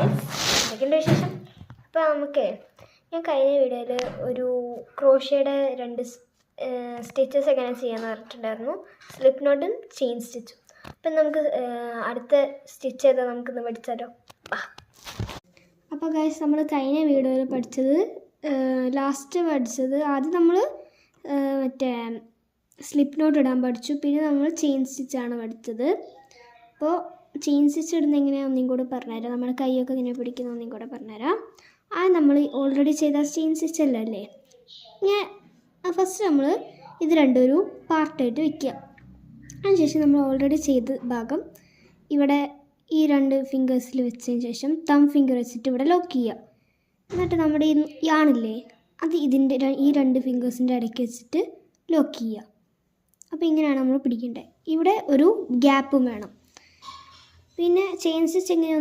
എന്തൊക്കെയുണ്ട് വിശേഷം? അപ്പോൾ നമുക്ക് ഞാൻ കഴിഞ്ഞ വീഡിയോയിൽ ഒരു ക്രോഷയുടെ 2 സ്റ്റിച്ചസ് എങ്ങനെ ചെയ്യാമെന്ന് പറഞ്ഞിട്ടുണ്ടായിരുന്നു, സ്ലിപ്പ് നോട്ടും ചെയിൻ സ്റ്റിച്ചും. അപ്പം നമുക്ക് അടുത്ത സ്റ്റിച്ച് ചെയ്താൽ നമുക്കിന്ന് പഠിച്ചാലോ? അപ്പോൾ ഗൈസ്, നമ്മൾ കഴിഞ്ഞ വീഡിയോയിൽ പഠിച്ചത് ആദ്യം നമ്മൾ മറ്റേ സ്ലിപ്പ് നോട്ട് ഇടാൻ പഠിച്ചു, പിന്നെ നമ്മൾ ചെയിൻ സ്റ്റിച്ചാണ് പഠിച്ചത്. അപ്പോൾ ചെയിൻ സ്റ്റിച്ച് ഇടുന്ന എങ്ങനെയാണ് ഒന്നും കൂടെ പറഞ്ഞുതരാം, നമ്മുടെ കൈയൊക്കെ ഇങ്ങനെ പിടിക്കുന്ന ഒന്നും കൂടെ പറഞ്ഞുതരാം. നമ്മൾ ഓൾറെഡി ചെയ്ത ചെയിൻ സ്റ്റിച്ച് അല്ലേ, ഫസ്റ്റ് നമ്മൾ ഇത് രണ്ടും ഒരു പാർട്ടായിട്ട് വയ്ക്കുക. അതിനുശേഷം നമ്മൾ ഓൾറെഡി ചെയ്ത ഭാഗം ഇവിടെ ഈ 2 ഫിംഗേഴ്സിൽ വെച്ചതിന് ശേഷം തം ഫിംഗർ വെച്ചിട്ട് ഇവിടെ ലോക്ക് ചെയ്യുക. എന്നിട്ട് നമ്മുടെ ഈ ആണില്ലേ, അത് ഈ 2 ഫിംഗേഴ്സിൻ്റെ ഇടയ്ക്ക് വെച്ചിട്ട് ലോക്ക് ചെയ്യുക. അപ്പോൾ ഇങ്ങനെയാണ് നമ്മൾ പിടിക്കേണ്ടത്. ഇവിടെ ഒരു ഗ്യാപ്പും വേണം. പിന്നെ ചെയിൻ സ്റ്റിച്ച് എങ്ങനെ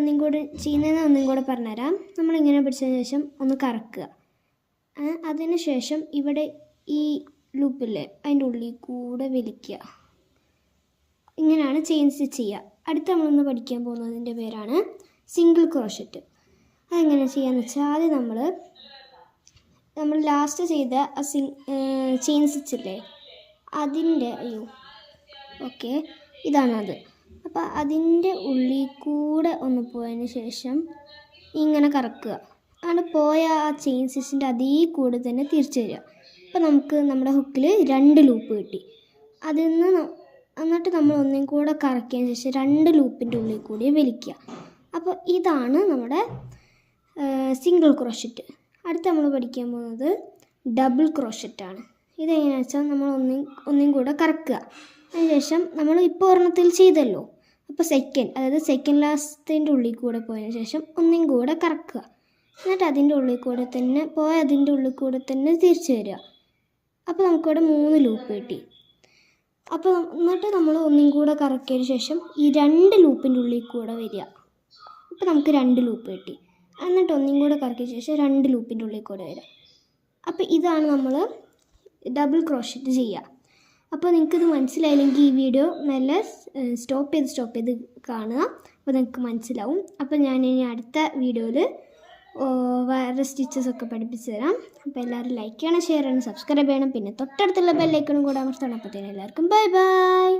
ചെയ്യുന്നതെന്ന് ഒന്നും കൂടെ പറഞ്ഞുതരാം. നമ്മളിങ്ങനെ പിടിച്ചതിന് ശേഷം ഒന്ന് കറക്കുക. അതിന് ശേഷം ഇവിടെ ഈ ലൂപ്പില്ലേ, അതിൻ്റെ ഉള്ളിൽ കൂടെ വലിക്കുക. ഇങ്ങനെയാണ് ചെയിൻ സ്റ്റിച്ച് ചെയ്യുക. അടുത്ത നമ്മളൊന്ന് പഠിക്കാൻ പോകുന്നതിൻ്റെ പേരാണ് സിംഗിൾ ക്രോഷറ്റ്. അതെങ്ങനെ ചെയ്യാന്ന് വെച്ചാൽ, ആദ്യം നമ്മൾ ലാസ്റ്റ് ചെയ്ത ചെയിൻ സ്റ്റിച്ചില്ലേ, അതിൻ്റെ ഇതാണ് അത്. അപ്പോൾ അതിൻ്റെ ഉള്ളിൽ കൂടെ ഒന്ന് പോയതിന് ശേഷം ഇങ്ങനെ കറക്കുക. അങ്ങനെ പോയ ആ ചെയിൻ സ്റ്റിച്ചിൻ്റെ അതേ കൂടെ തന്നെ തിരിച്ചു വരിക. അപ്പോൾ നമുക്ക് നമ്മുടെ ഹുക്കിൽ 2 ലൂപ്പ് കിട്ടി. എന്നിട്ട് നമ്മൾ ഒന്നും കൂടെ കറക്കിയതിന് ശേഷം 2 ലൂപ്പിൻ്റെ ഉള്ളിൽ കൂടി വലിക്കുക. അപ്പോൾ ഇതാണ് നമ്മുടെ സിംഗിൾ ക്രോഷറ്റ്. അടുത്ത് നമ്മൾ പഠിക്കാൻ പോകുന്നത് ഡബിൾ ക്രോഷറ്റാണ്. ഇതെങ്ങനെയാണെന്ന് വെച്ചാൽ നമ്മൾ ഒന്നും കൂടെ കറക്കുക. അതിനുശേഷം നമ്മൾ ഇപ്പോൾ ഒരെണ്ണത്തിൽ ചെയ്തല്ലോ, അപ്പോൾ സെക്കൻഡ് ലാസ്റ്റത്തിൻ്റെ ഉള്ളിൽ കൂടെ പോയതിന് ശേഷം ഒന്നും കൂടെ കറക്കുക. എന്നിട്ട് അതിൻ്റെ ഉള്ളിൽ കൂടെ തന്നെ തിരിച്ചു വരിക. അപ്പോൾ നമുക്കിവിടെ 3 ലൂപ്പ് കിട്ടി. അപ്പോൾ എന്നിട്ട് നമ്മൾ ഒന്നും കൂടെ കറക്കിയതിന് ശേഷം ഈ 2 ലൂപ്പിൻ്റെ ഉള്ളിൽ കൂടെ വരിക. അപ്പോൾ നമുക്ക് 2 ലൂപ്പ് കിട്ടി. എന്നിട്ട് ഒന്നും കൂടെ കറക്കിയ ശേഷം 2 ലൂപ്പിൻ്റെ ഉള്ളിൽ കൂടെ വരിക. അപ്പോൾ ഇതാണ് നമ്മൾ ഡബിൾ ക്രോഷറ്റ് ചെയ്യുക. അപ്പോൾ നിങ്ങൾക്കിത് മനസ്സിലായില്ലെങ്കിൽ ഈ വീഡിയോ നല്ല സ്റ്റോപ്പ് ചെയ്ത് കാണുക, അപ്പോൾ നിങ്ങൾക്ക് മനസ്സിലാവും. അപ്പോൾ ഞാൻ ഇനി അടുത്ത വീഡിയോയിൽ വേറെ സ്റ്റിച്ചസൊക്കെ പഠിപ്പിച്ച് തരാം. അപ്പോൾ എല്ലാവരും ലൈക്ക് ചെയ്യണം, ഷെയർ ചെയ്യണം, സബ്സ്ക്രൈബ് ചെയ്യണം. പിന്നെ തൊട്ടടുത്തുള്ള ബെല്ലൈക്കണും കൂടെ അമർത്തണം. അപ്പോൾ എല്ലാവർക്കും ബൈ.